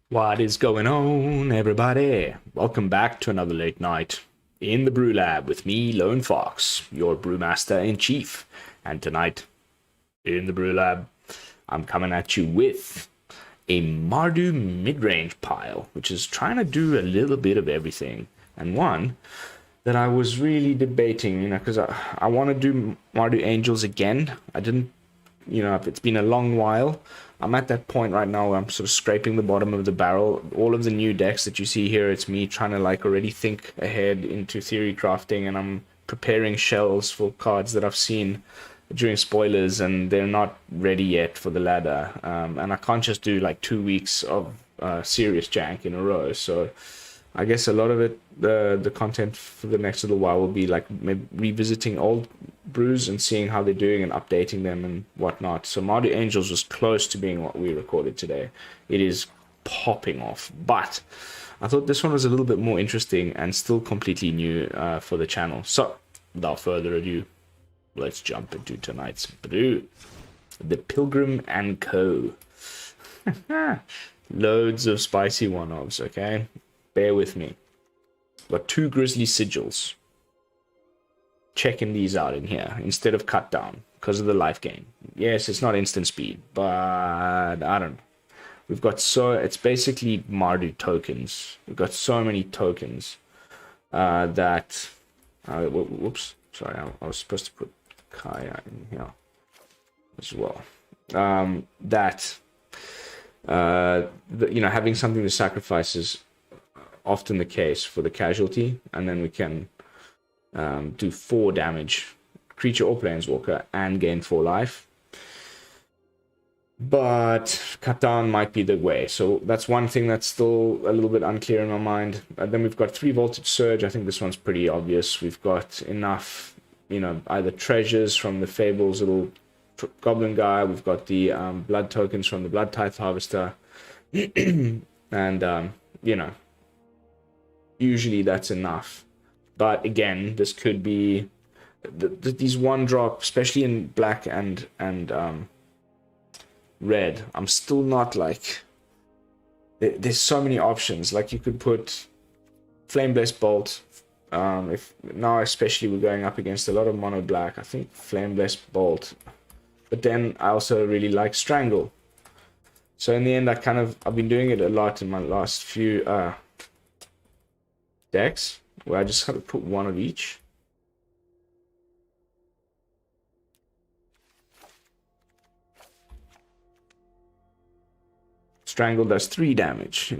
What is going on, everybody? Welcome back to another late night in the BrewLab with me, Lone Fox, your brewmaster in chief. And tonight, in the BrewLab, I'm coming at you with a Mardu Midrange pile, which is trying to do a little bit of everything. And one that I was really debating, because I want to do Mardu Angels again. I didn't, it's been a long while. I'm at that point right now where I'm sort of scraping the bottom of the barrel. All of the new decks that you see here, it's me trying to already think ahead into theory crafting, and I'm preparing shells for cards that I've seen during spoilers, and they're not ready yet for the ladder. And I can't just do 2 weeks of serious jank in a row. So I guess a lot of it, the content for the next little while will be maybe revisiting old brews and seeing how they're doing and updating them and whatnot. So Mardu Angels was close to being what we recorded today. It is popping off, but I thought this one was a little bit more interesting and still completely new for the channel. So without further ado, let's jump into tonight's brew. The Pilgrim and Co. Loads of spicy one-offs, okay? Bear with me. Got 2 Grisly Sigils. Checking these out in here instead of cut down because of the life gain. Yes, it's not instant speed, but I don't know. We've got it's basically Mardu tokens. We've got so many tokens that whoops, sorry, I was supposed to put Kaya in here as well. Having something to sacrifice is often the case for the casualty, and then we can do 4 damage, creature or planeswalker, and gain 4 life. But cut down might be the way. So that's one thing that's still a little bit unclear in my mind. Then we've got 3 Voltage Surge. I think this one's pretty obvious. We've got enough, either treasures from the Fable's little goblin guy. We've got the blood tokens from the Bloodtithe Harvester. And, usually that's enough. But again, this could be these 1-drop, especially in black and red. I'm still not there's so many options. You could put Flame-Blessed Bolt. If now, especially, we're going up against a lot of mono black. I think Flame-Blessed Bolt. But then I also really like Strangle. So in the end, I've been doing it a lot in my last few decks, where I just have to put 1 of each. Strangle does 3 damage,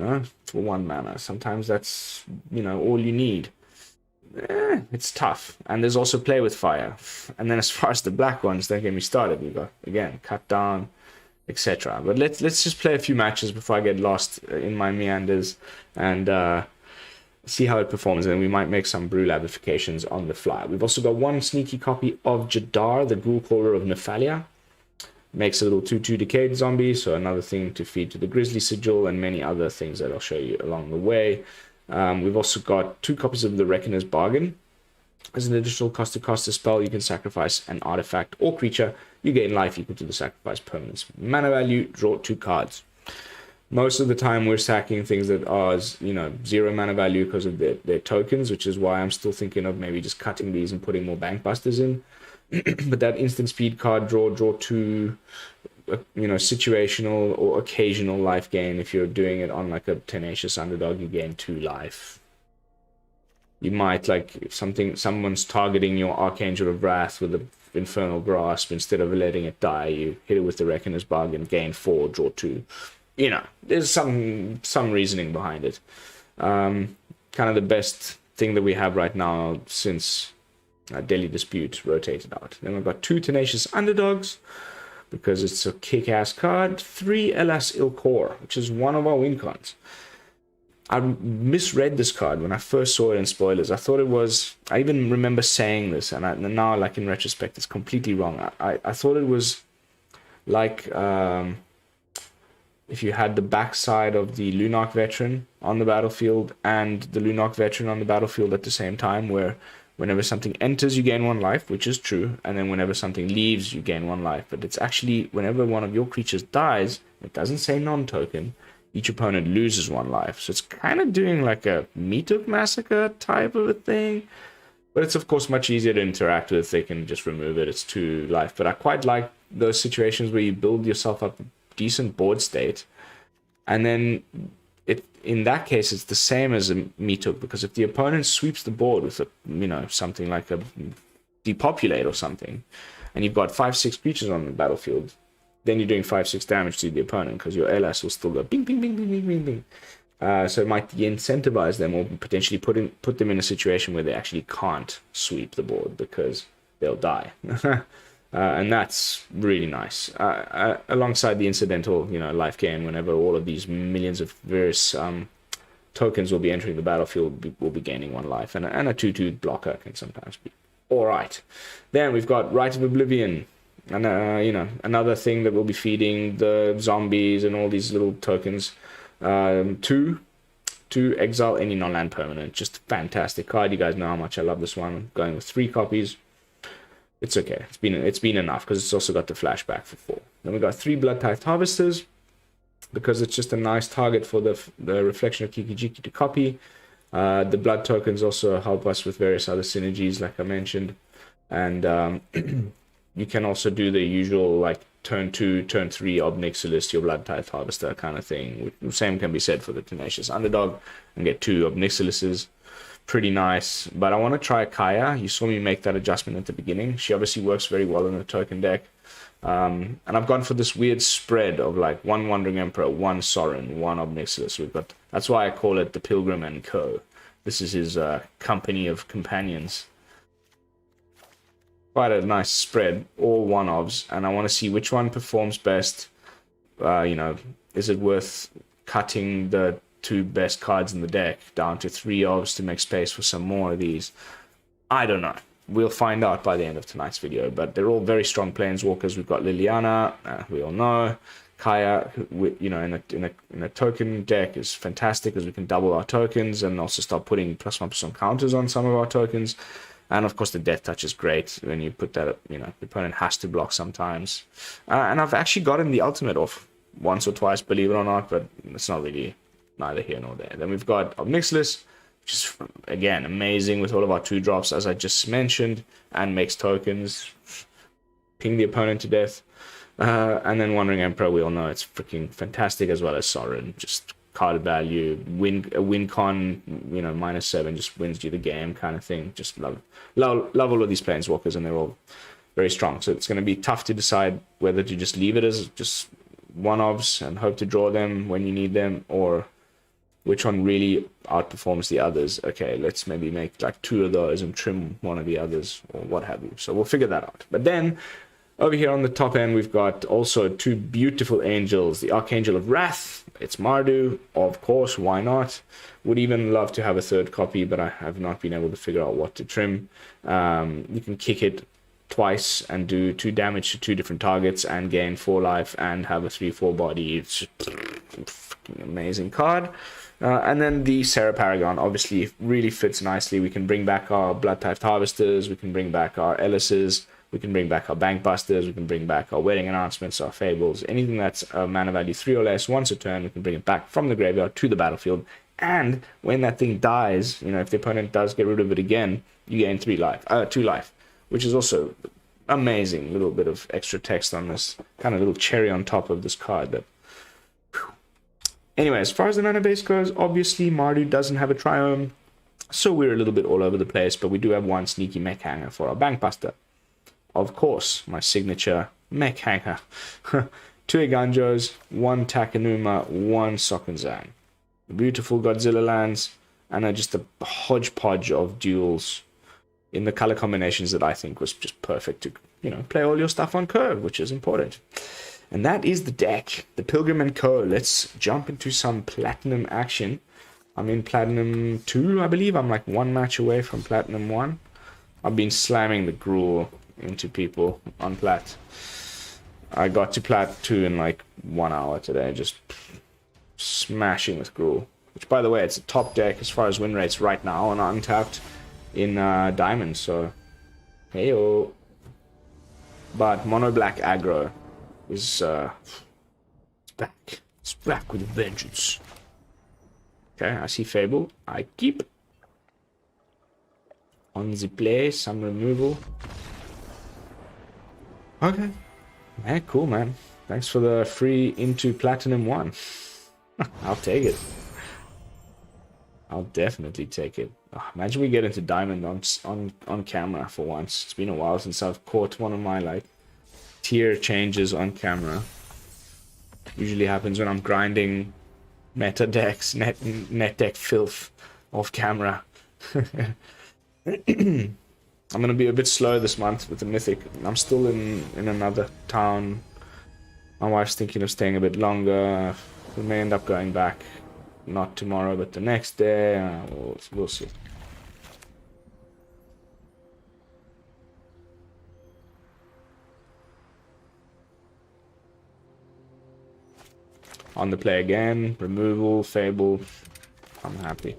for 1 mana. Sometimes that's, all you need. It's tough. And there's also Play with Fire. And then as far as the black ones, don't get me started. We've got, again, Cut Down, etc. But let's just play a few matches before I get lost in my meanders and see how it performs, and we might make some brew labifications on the fly. We've also got 1 sneaky copy of Jadar, the Ghoulcaller of Nephalia. Makes a little 2/2 decayed zombie, so another thing to feed to the Grisly Sigil, and many other things that I'll show you along the way. We've also got 2 copies of the Reckoner's Bargain. As an additional cost to cast a spell, you can sacrifice an artifact or creature. You gain life equal to the sacrifice permanence. Mana value, draw 2 cards. Most of the time we're sacking things that are, 0 mana value because of their tokens, which is why I'm still thinking of maybe just cutting these and putting more Bankbusters in. But that instant speed card, draw 2, situational or occasional life gain. If you're doing it on a Tenacious Underdog, you gain 2 life. You might, if someone's targeting your Archangel of Wrath with the Infernal Grasp, instead of letting it die, you hit it with the Reckoner's Bargain, gain 4, draw 2. There's some reasoning behind it. Kind of the best thing that we have right now since Daily Dispute rotated out. Then we've got 2 Tenacious Underdogs, because it's a kick-ass card. 3 Elas il-Kor, which is one of our win cons. I misread this card when I first saw it in spoilers. I thought it was... I even remember saying this, and now, in retrospect, it's completely wrong. I thought it was if you had the backside of the Lunark Veteran on the battlefield and the Lunark Veteran on the battlefield at the same time, where Whenever something enters, you gain 1 life, which is true. And then whenever something leaves, you gain 1 life. But it's actually whenever one of your creatures dies, it doesn't say non-token. Each opponent loses 1 life. So it's kind of doing like a Meat Massacre type of a thing. But it's, of course, much easier to interact with. They can just remove it. It's 2 life. But I quite like those situations where you build yourself up a decent board state. And then in that case, it's the same as a Meat, because if the opponent sweeps the board with something like a Depopulate or something, and you've got 5-6 creatures on the battlefield, then you're doing 5-6 damage to the opponent because your Elas will still go bing, bing, bing, bing, bing, bing, bing. So it might incentivize them or potentially put them in a situation where they actually can't sweep the board because they'll die. And that's really nice. Alongside the incidental, life gain, whenever all of these millions of various tokens will be entering the battlefield, we'll be gaining 1 life. And a 2/2 blocker can sometimes be alright. Then we've got Rite of Oblivion. And, another thing that will be feeding the zombies and all these little tokens. To exile any non-land permanent. Just a fantastic card. You guys know how much I love this one. I'm going with 3 copies. It's okay. It's been enough because it's also got the flashback for 4. Then we got 3 Bloodtithe Harvesters because it's just a nice target for the Reflection of Kiki-Jiki to copy. The blood tokens also help us with various other synergies, like I mentioned, and you can also do the usual like turn 2, turn 3 Ob Nixilis, your Bloodtithe Harvester kind of thing. The same can be said for the Tenacious Underdog and get 2 Ob Nixilises. Pretty nice, but I want to try Kaya. You saw me make that adjustment at the beginning. She obviously works very well in the token deck. And I've gone for this weird spread of like 1 Wandering Emperor, 1 Sorin, 1 Ob Nixilis. That's why I call it the Pilgrim and Co. This is his company of companions. Quite a nice spread, all 1-ofs, and I want to see which one performs best. Is it worth cutting the 2 best cards in the deck down to 3-ofs to make space for some more of these? I don't know. We'll find out by the end of tonight's video, but they're all very strong planeswalkers. We've got Liliana, we all know. Kaya, in a token deck is fantastic because we can double our tokens and also start putting +1/+1 counters on some of our tokens. And of course the Death Touch is great when you put that, the opponent has to block sometimes. And I've actually gotten the ultimate off once or twice, believe it or not, but it's not really neither here nor there. Then we've got Ob Nixilis, which is, again, amazing with all of our 2-drops, as I just mentioned, and makes tokens, ping the opponent to death. And then Wandering Emperor, we all know it's freaking fantastic, as well as Sorin. Just card value, win con, -7 just wins you the game kind of thing. Just love all of these planeswalkers, and they're all very strong. So it's going to be tough to decide whether to just leave it as just 1-ofs and hope to draw them when you need them, or which one really outperforms the others. Okay, let's maybe make like 2 of those and trim one of the others, or what have you. So we'll figure that out. But then over here on the top end, we've got also 2 beautiful angels. The Archangel of Wrath. It's Mardu, of course, why not? Would even love to have a 3rd copy, but I have not been able to figure out what to trim. You can kick it twice and do 2 damage to 2 different targets and gain 4 life and have a 3/4 body. It's just a freaking amazing card. And then the Serra Paragon obviously really fits nicely. We can bring back our Bloodtithe Harvesters, we can bring back our Elases, we can bring back our Bankbusters, we can bring back our Wedding Announcements, our Fables, anything that's mana value 3 or less once a turn, we can bring it back from the graveyard to the battlefield. And when that thing dies, if the opponent does get rid of it again, you gain 2 life, which is also amazing. Little bit of extra text on this, kind of little cherry on top of this card. That. Anyway, as far as the mana base goes, obviously Mardu doesn't have a Triome, so we're a little bit all over the place, but we do have 1 sneaky Mech Hangar for our Bankbuster. Of course, my signature Mech Hangar. 2 Eganjos, 1 Takenuma, 1 Sokenzan. Beautiful Godzilla lands, and just a hodgepodge of duels in the color combinations that I think was just perfect to, play all your stuff on curve, which is important. And that is the deck, the Pilgrim and Co. Let's jump into some Platinum action. I'm in Platinum 2, I believe. I'm like 1 match away from Platinum 1. I've been slamming the gruel into people on Plat. I got to Plat 2 in like 1 hour today, just smashing with gruel. Which, by the way, it's a top deck as far as win rates right now on Untapped. in Diamond, so heyo. But mono black aggro is it's back. It's back with a vengeance. Okay, I see Fable. I keep on the play, some removal. Okay. Man, cool, man. Thanks for the free into Platinum 1. I'll take it. I'll definitely take it. Oh, imagine we get into Diamond on camera for once. It's been a while since I've caught one of my like tier changes on camera. Usually happens when I'm grinding meta decks, net deck filth off camera. I'm gonna be a bit slow this month with the Mythic. I'm still in another town. My wife's thinking of staying a bit longer. We may end up going back, not tomorrow, but the next day. We'll see. On the play again. Removal, Fable. I'm happy.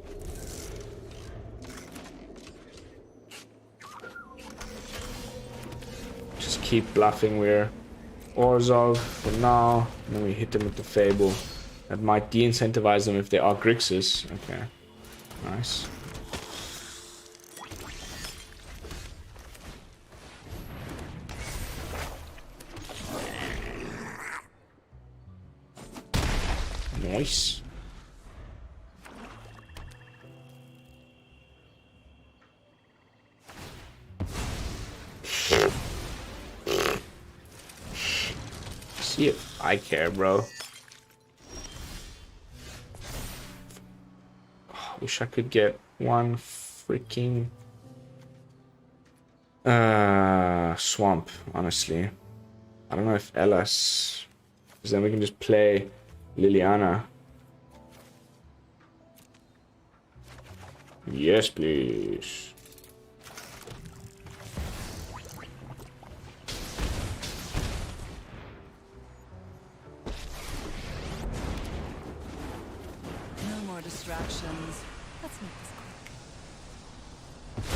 Just keep bluffing. We're Orzhov for now. And then we hit them with the Fable. That might de-incentivize them if they are Grixis. Okay. Nice. Nice. See if I care, bro. Oh, wish I could get one freaking swamp, honestly. I don't know if Elas, because then we can just play Liliana. Yes, please. No more distractions. Let's make this quick.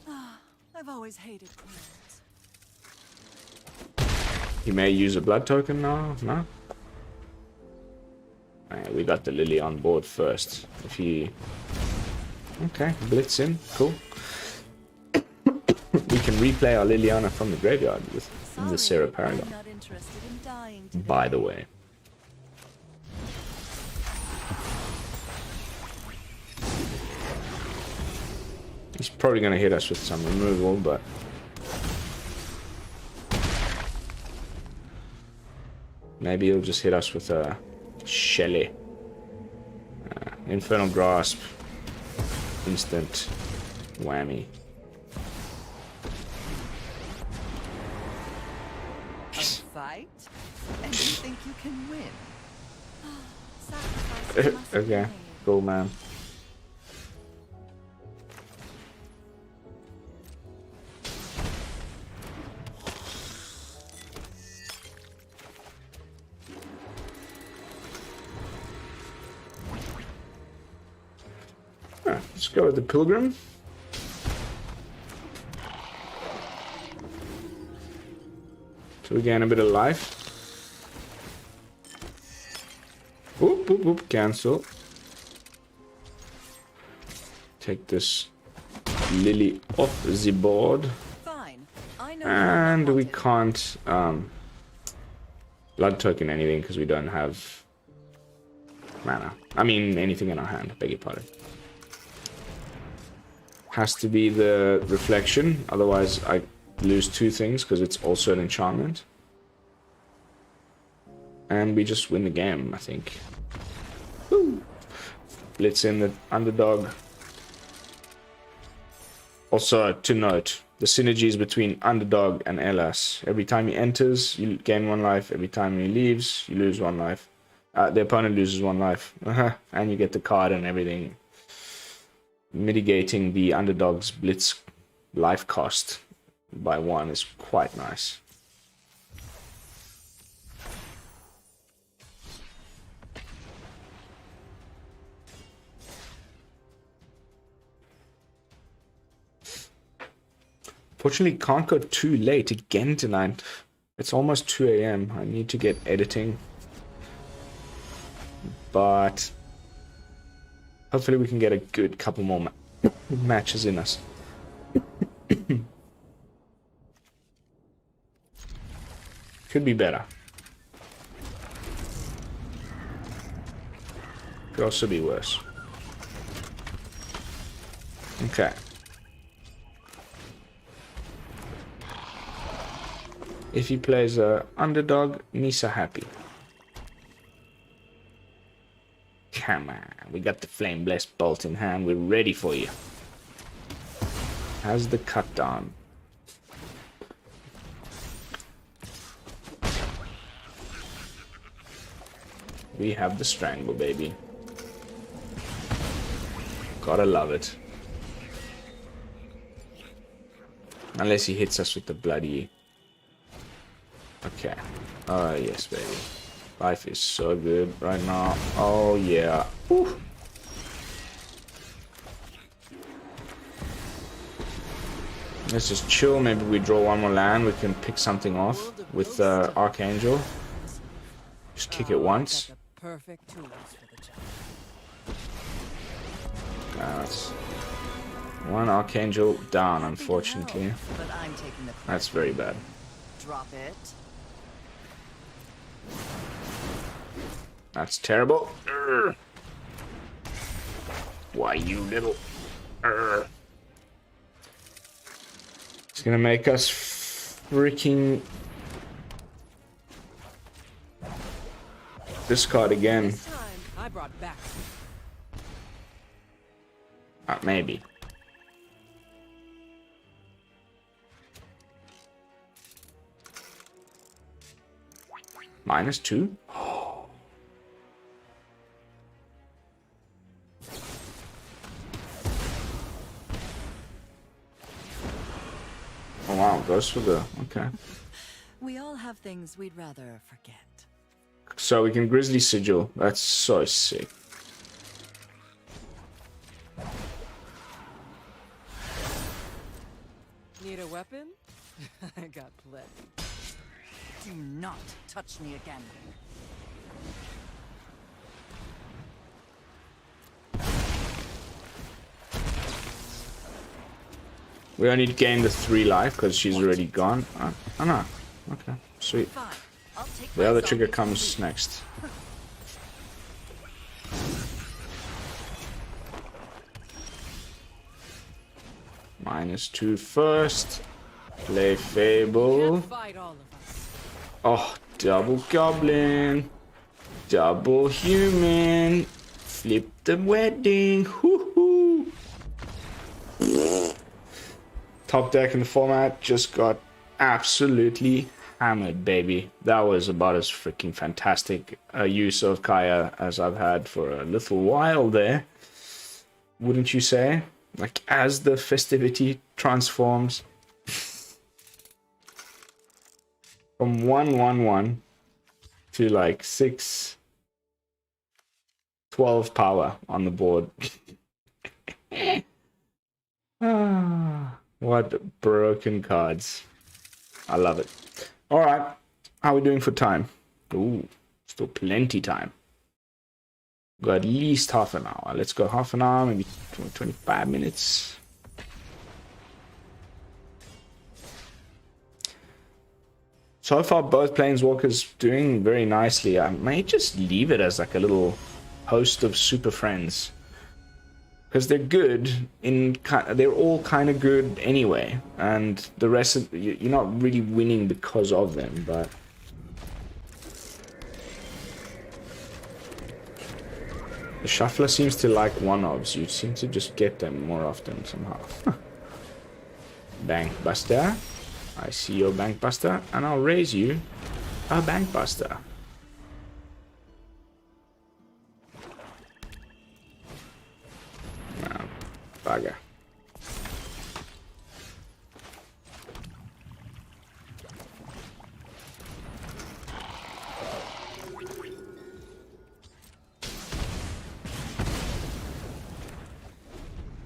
Ah, I've always hated queens. You may use a blood token now, no? Alright, we got the Lily on board first. If he... Okay, blitz in, cool. We can replay our Liliana from the graveyard with the Serra Paragon. By the way. He's probably going to hit us with some removal, but... Maybe he'll just hit us with a Shelly. Infernal Grasp. Instant whammy. A fight? And you think you can win? Okay, cool, man. Let's go with the Pilgrim. So we gain a bit of life. Oop, oop, oop, cancel. Take this Lily off the board. Fine. I know And we can't blood token anything because we don't have mana. I mean, anything in our hand, beg your pardon. Has to be the reflection, otherwise I lose two things because it's also an enchantment. And we just win the game, I think. Woo. Blitz in the underdog. Also, to note, the synergies between underdog and Elas. Every time he enters, you gain one life. Every time he leaves, you lose one life. The opponent loses one life. And you get the card and everything. Mitigating the underdog's blitz life cost by one is quite nice. Fortunately, can't go too late again tonight. It's almost 2 a.m. I need to get editing. But hopefully we can get a good couple more matches in us. Could be better. Could also be worse. Okay. If he plays a underdog, me so happy. Come on, we got the Flame Blessed Bolt in hand. We're ready for you. How's the cut down? We have the Strangle, baby. Gotta love it. Unless he hits us with the bloody... Okay. Oh, yes, baby. Life is so good right now. Oh, yeah. Whew. Let's just chill. Maybe we draw one more land. We can pick something off with Archangel. Just kick it once. Perfect tools for the job. That's one Archangel down, unfortunately. But I'm taking the That's very bad. drop it. That's terrible. Urgh. Why, you little... Urgh. It's gonna make us freaking... discard again. This time I brought back. Maybe. -2? Oh wow, goes for the... Okay. We all have things we'd rather forget. So we can Grisly Sigil. That's so sick. Need a weapon? I got plenty. Do not touch me again. We only gain the 3 life because she's already gone. Oh no. Okay, sweet. Fine. I'll take The other trigger comes next. -2 first. Play Fable. Fight all of us. Oh, double goblin. Double human. Flip the wedding. Hoo-hoo. Top deck in the format just got absolutely hammered, baby. That was about as freaking fantastic a use of Kaya as I've had for a little while there. Wouldn't you say? Like, as the festivity transforms from 1/1/1 to like 6/12 power on the board. What broken cards. I love it. Alright, how are we doing for time? Ooh, still plenty time. Got at least half an hour. Let's go half an hour, maybe 25 minutes. So far, both Planeswalkers doing very nicely. I may just leave it as like a little host of super friends. Because they're good, they're all kind of good anyway. And the rest of, you're not really winning because of them, but... The shuffler seems to like one-offs. You seem to just get them more often somehow. Bankbuster. I see your Bankbuster, and I'll raise you a Bankbuster. No, bugger.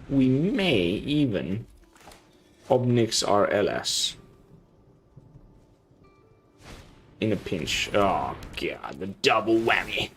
We may even Ob Nix or Elas. In a pinch. Oh god, the double whammy.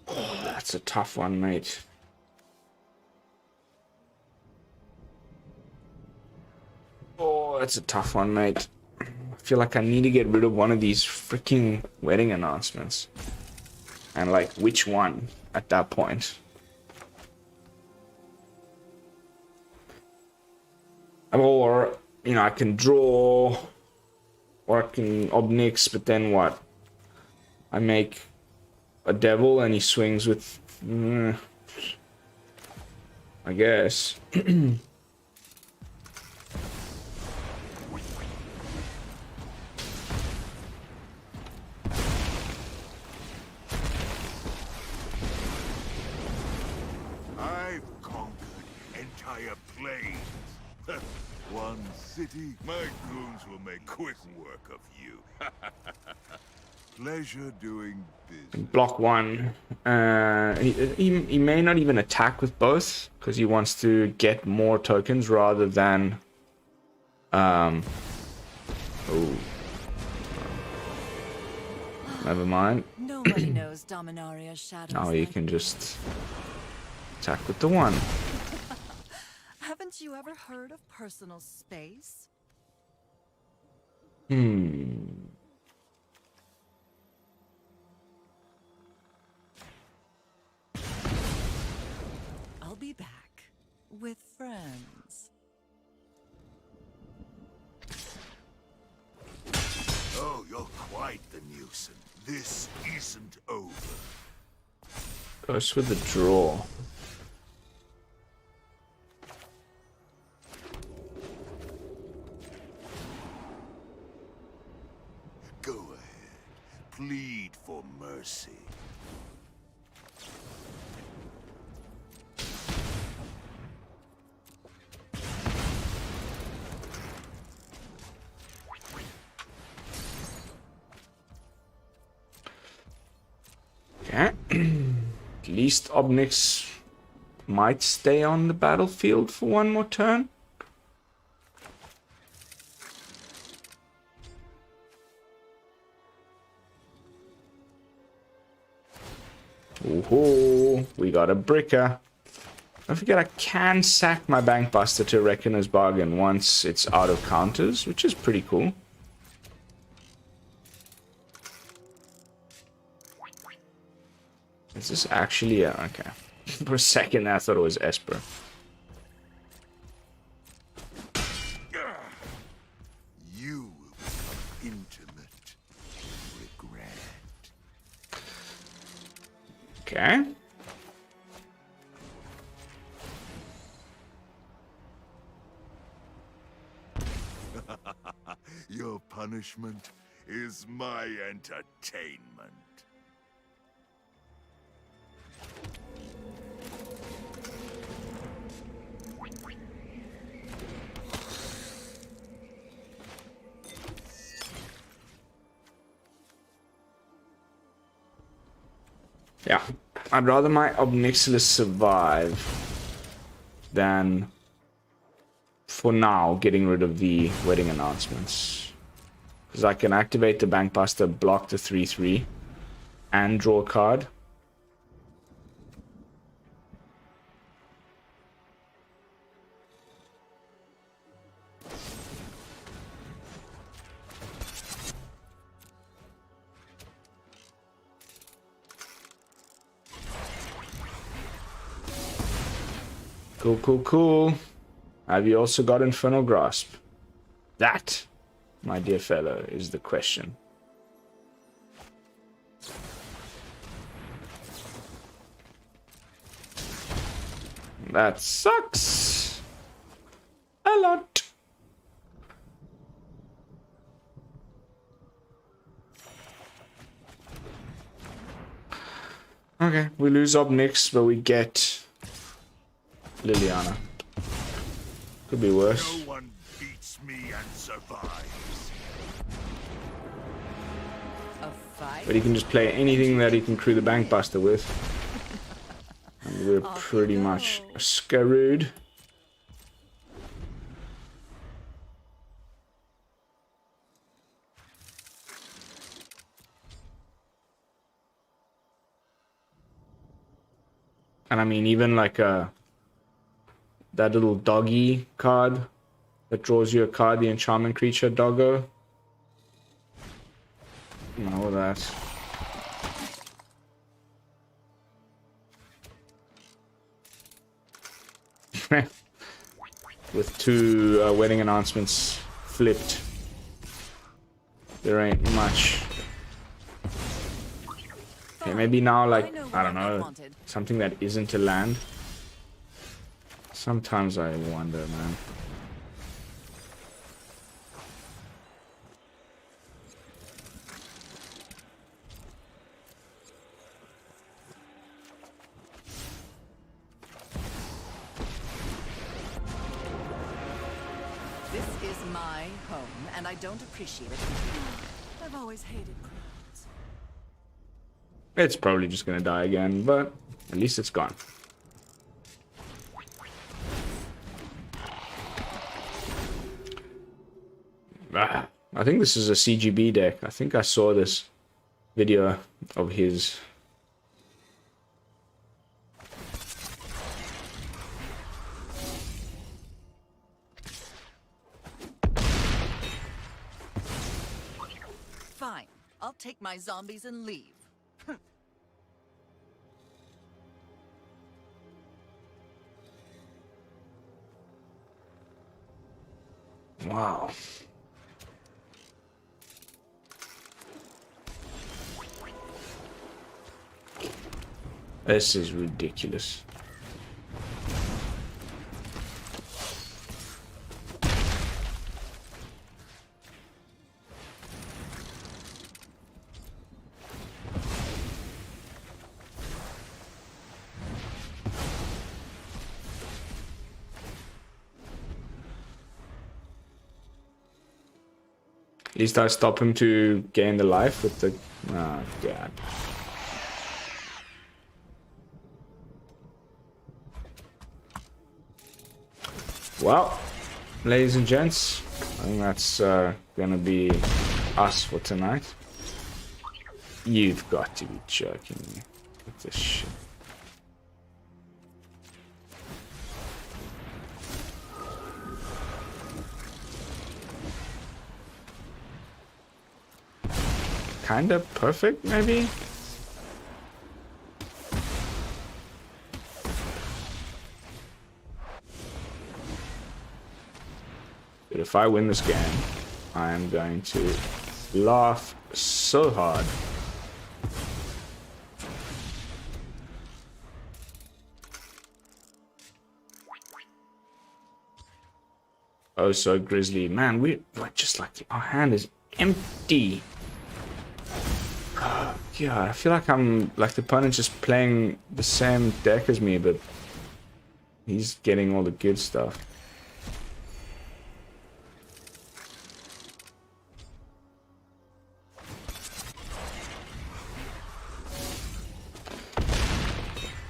Oh, that's a tough one, mate. Oh, that's a tough one, mate. I feel like I need to get rid of one of these freaking wedding announcements. And like, which one at that point? Or, you know, I can draw, or I can Ob Nix, but then what? I make a devil and he swings with... I guess. I've conquered entire plains. One city, my goons will make quick work of you. Pleasure doing business. Block one. He may not even attack with both because he wants to get more tokens rather than oh, never mind. Nobody knows Dominaria's shadows. Now you can just attack with the one. Haven't you ever heard of personal space? I'll be back with friends. Oh, you're quite the nuisance. This isn't over. Goes with the draw. Go ahead. Plead for mercy. Okay. At least Ob Nix might stay on the battlefield for one more turn. Ooh, we got a bricker. Don't forget I can sack my Bankbuster to Reckoner's Bargain once it's out of counters, which is pretty cool. Is this actually a... okay. For a second I thought it was Esper. You will become intimate regret. Okay. Your punishment is my entertainment. Yeah, I'd rather my Ob Nixilis survive than, for now, getting rid of the wedding announcements. Because I can activate the Bankbuster, block the 3/3, and draw a card. Cool, cool, cool. Have you also got Infernal Grasp? That, my dear fellow, is the question. That sucks a lot. Okay, we lose Ob Nix, but we get Liliana. Could be worse. No one beats me and survives. A fight? But he can just play anything that he can crew the Bankbuster with. And we're pretty much screwed. And I mean, even like that little doggy card that draws you a card, the enchantment creature doggo. All that. With two wedding announcements flipped, there ain't much. Okay, maybe now, like, I don't know, something that isn't a land. Sometimes I wonder, man. This is my home, and I don't appreciate it. I've always hated crowds. It's probably just gonna die again, but at least it's gone. I think this is a CGB deck. I think I saw this video of his. Fine. I'll take my zombies and leave. Wow. This is ridiculous. At least I stop him to gain the life with the... Oh, God. Well, ladies and gents, I think that's gonna be us for tonight. You've got to be joking me with this shit. Kinda perfect, maybe? But if I win this game, I am going to laugh so hard. Oh, so Grisly. Man, we're just like, our hand is empty. Yeah, I feel like I'm like the opponent's just playing the same deck as me, but he's getting all the good stuff.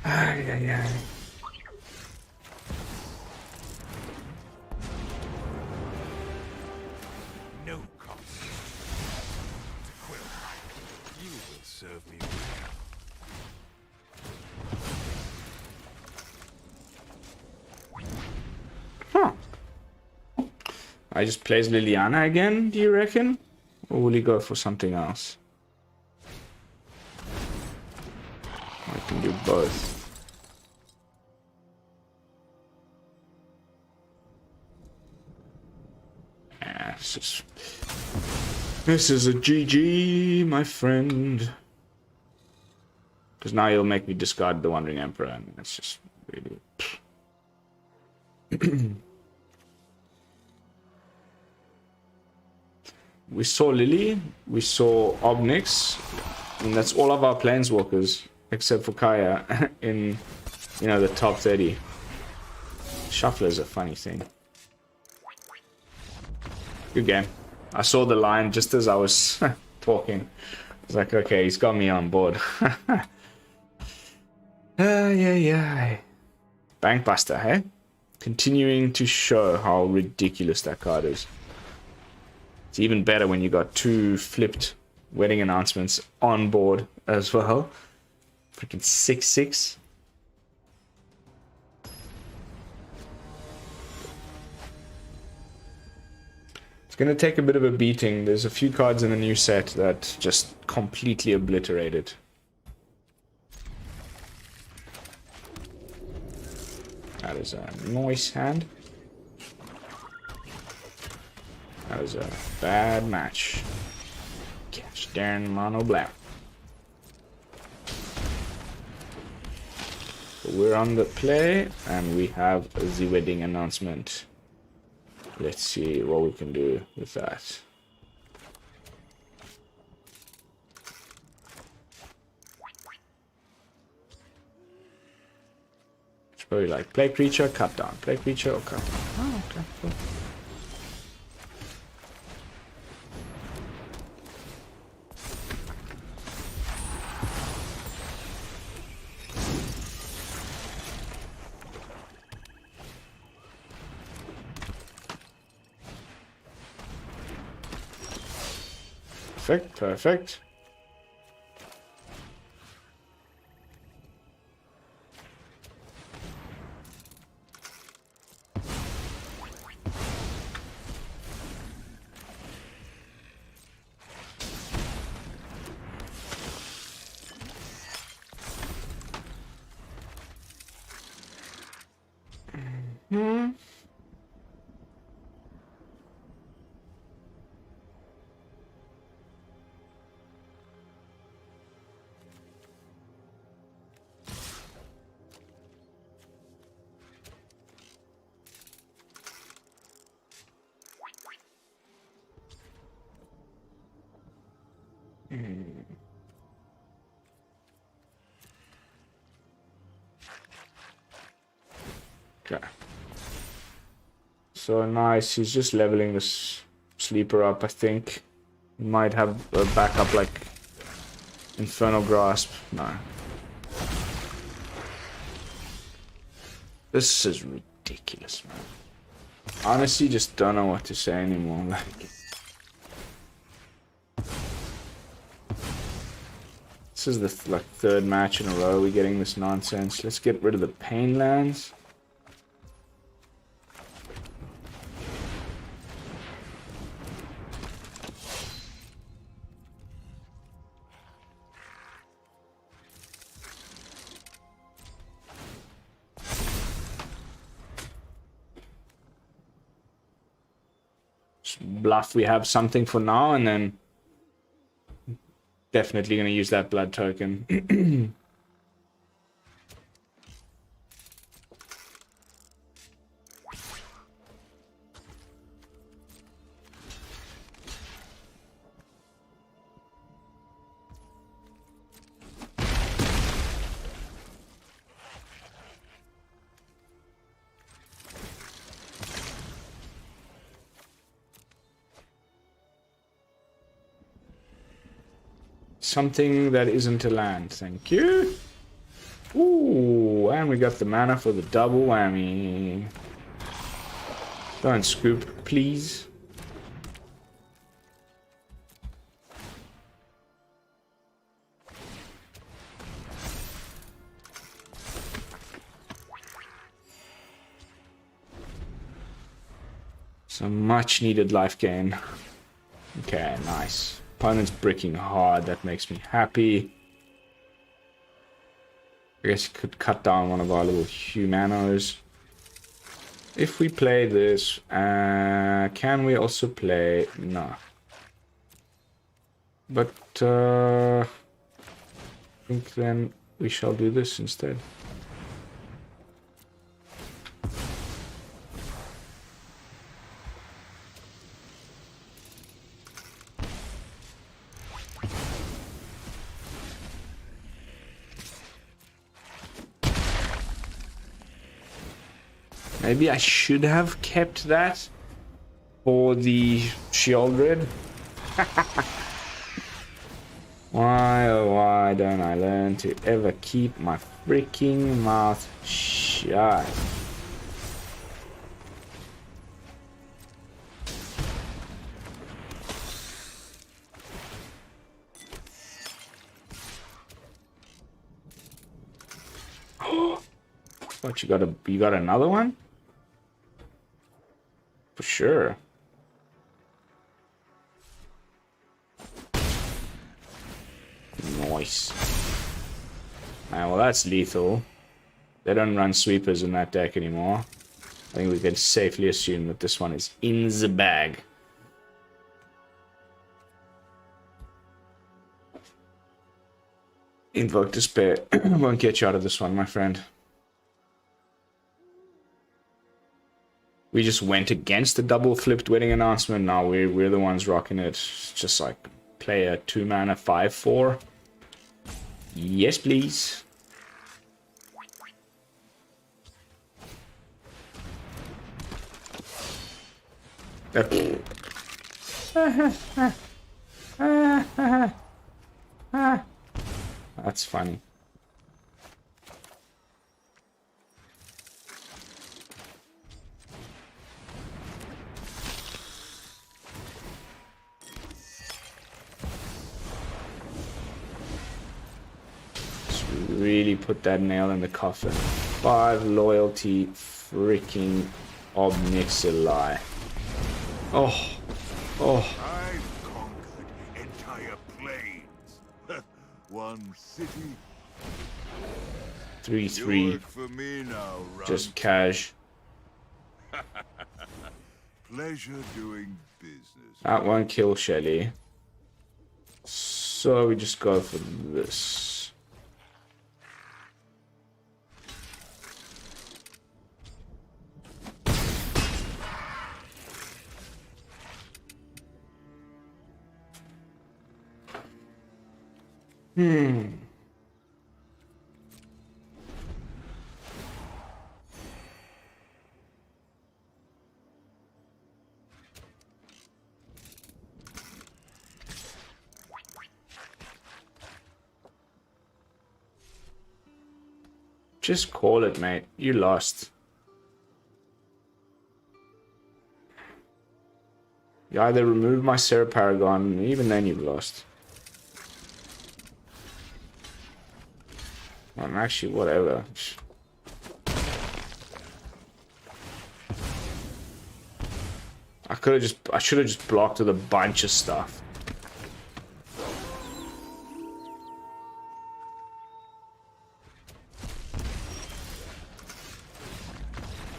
Ay, ay, ay. No cost. You will serve me Huh. I just plays Liliana again, do you reckon? Or will he go for something else? I can do both. This is a GG, my friend. Because now you'll make me discard the Wandering Emperor, and that's just really... We saw Lily, we saw Ob Nix, and that's all of our Planeswalkers. except for Kaya, in, you know, the top 30. Shuffler is a funny thing. Good game. I saw the line just as I was talking. I was like, okay, he's got me on board. Yeah. Bankbuster, hey? Continuing to show how ridiculous that card is. It's even better when you got 2 flipped wedding announcements on board as well. Freaking 6/6. It's gonna take a bit of a beating. There's a few cards in the new set that just completely obliterated. That is a nice hand. That was a bad match. Gosh darn mono black. So we're on the play and we have the wedding announcement. Let's see what we can do with that. It's probably like play creature, cut down. Play creature or cut down. Oh, okay, cool. Perfect. Okay. So nice. He's just leveling this sleeper up, I think. He might have a backup like Infernal Grasp. No. This is ridiculous, man. Honestly, just don't know what to say anymore. Like, this is the third match in a row we're getting this nonsense. Let's get rid of the pain lands. Bluff, we have something for now, and then definitely going to use that blood token. Something that isn't a land, thank you. Ooh, and we got the mana for the double whammy. Don't scoop, please. Some much needed life gain. Okay, nice. Opponent's bricking hard, that makes me happy. I guess you could cut down one of our little humanos. If we play this, can we also play... No. But, I think then we shall do this instead. Maybe I should have kept that for the Shieldred. Why, oh why don't I learn to ever keep my freaking mouth shut? What, you got another one? For sure. Nice. Man, well that's lethal. They don't run sweepers in that deck anymore. I think we can safely assume that this one is in the bag. Invoke Despair won't get you out of this one, my friend. We just went against the double flipped wedding announcement. Now we're the ones rocking it. It's just like play a 2-mana 5/4. Yes, please. That's funny. Really put that nail in the coffin. 5 loyalty freaking Ob Nixilis. Oh. I've conquered entire plains. One city. 3/3. For me now, Just cash. Pleasure doing business. That won't kill Shelly. So we just go for this. Just call it, mate. You lost. You either remove my Serra Paragon, even then you've lost. Well, actually, whatever. I should have just blocked with a bunch of stuff.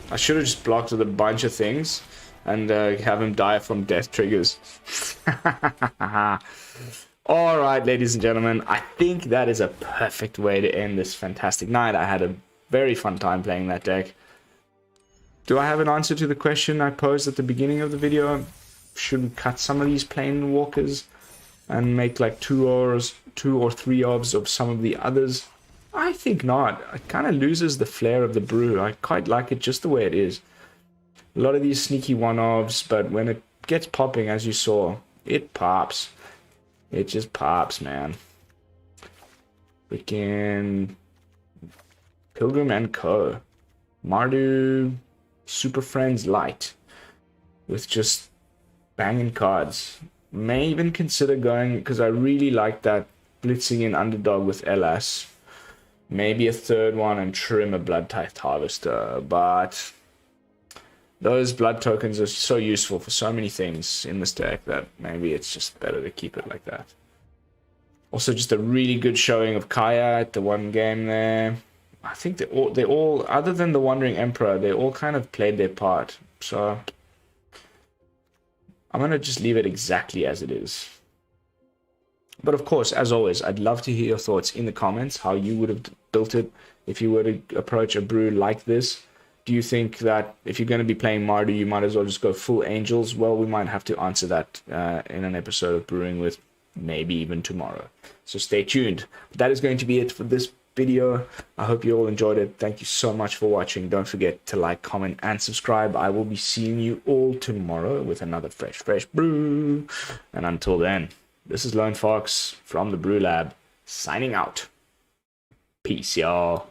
I should have just blocked with a bunch of things and have him die from death triggers. Alright, ladies and gentlemen, I think that is a perfect way to end this fantastic night. I had a very fun time playing that deck. Do I have an answer to the question I posed at the beginning of the video? Should we cut some of these plane walkers and make like 2 or 3 obs of some of the others? I think not. It kind of loses the flair of the brew. I quite like it just the way it is. A lot of these sneaky one-offs, but when it gets popping, as you saw, it pops. It just pops, man. Freaking Pilgrim and Co. Mardu Superfriends Light. With just banging cards. May even consider going, because I really like that blitzing in Underdog with Elas. Maybe a third one and trim a Bloodtithe Harvester, but those blood tokens are so useful for so many things in this deck that maybe it's just better to keep it like that. Also, just a really good showing of Kaya at the one game there. I think they all, other than the Wandering Emperor, they all kind of played their part. So I'm going to just leave it exactly as it is. But of course, as always, I'd love to hear your thoughts in the comments, how you would have built it if you were to approach a brew like this. Do you think that if you're going to be playing Mardu, you might as well just go full Angels? Well, we might have to answer that in an episode of Brewing With, maybe even tomorrow. So stay tuned. That is going to be it for this video. I hope you all enjoyed it. Thank you so much for watching. Don't forget to like, comment, and subscribe. I will be seeing you all tomorrow with another fresh brew. And until then, this is Lone Fox from the BrewLab, signing out. Peace, y'all.